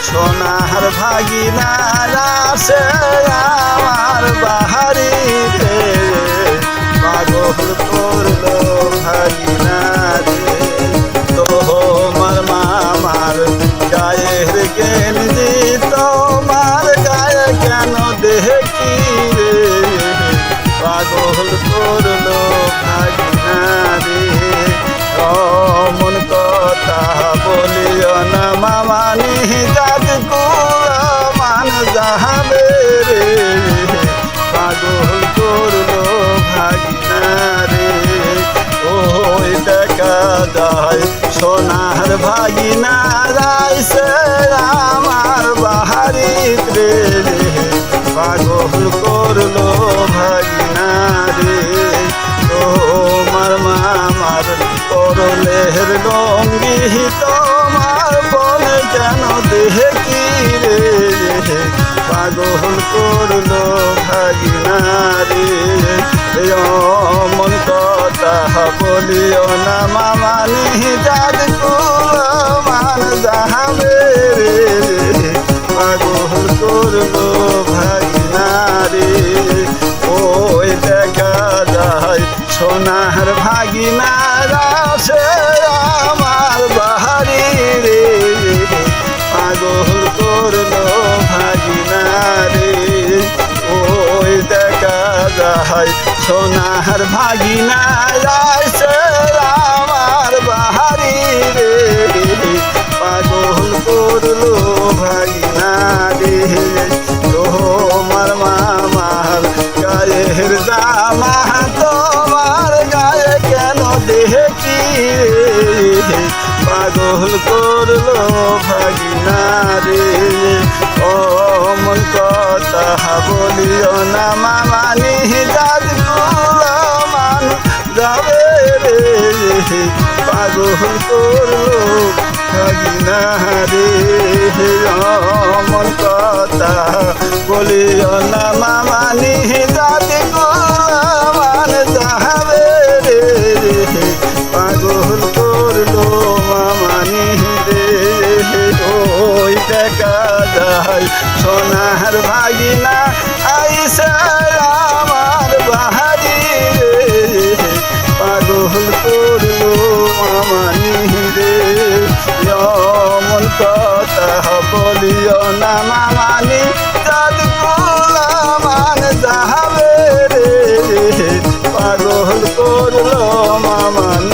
সোনার ভাগিনারা সে আমার বাহারিতে পাগল করলো ভাগিনারে তোমার মামার গায়ের গেঞ্জি তোমার গায়ে কেন দেখি রে পাগল করলো ভাগিনারে অমন কথা বলিও না মামানি জাত কুরমান যাবে রে পাগল করলো ভাগিনারে ওই দেখা যায় সোনার ভাগিনা যাইছে আমার বাহারিত রে পাগল করলো ভাগিনারে তোমার মামার করলের লঙ্গি তোমার বলে কেন দেখি রে পাগল করলো ভাগিনারে অমন কথা বলিও না মামানি জাত কুরমান যাবে রে পাগল করলো ভাগিনারে ওই দেখা যায় সোনার ভাগিনারা সে আমার বাহারি রে পাগল করলো ভাগিনারে ওই দেখা যায় সোনার ভাগিনারা সে আমার বাহারি রে পাগল করলো ভাগিনারে তোমার মামার গায়ের জামা তোমার গায়ে কেন দেখি রে পাগল করলো ভাগিনারে অমন কথা বলিও না মামানি জাত কুরমান যাবে রে পাগল করলো ভাগিনারে অমন কথা বলিও না মামানি জাত কুরমান যাবে রে পাগল করলো মামানি রে ওই দেখা যায় সোনার ভাগিনা আইসা আমার বাহারি রে পাগল করলো মামানি রে অমন কথা বলিও না মামানি জাত কুরমান যাবে রে পাগল করলো মামানি।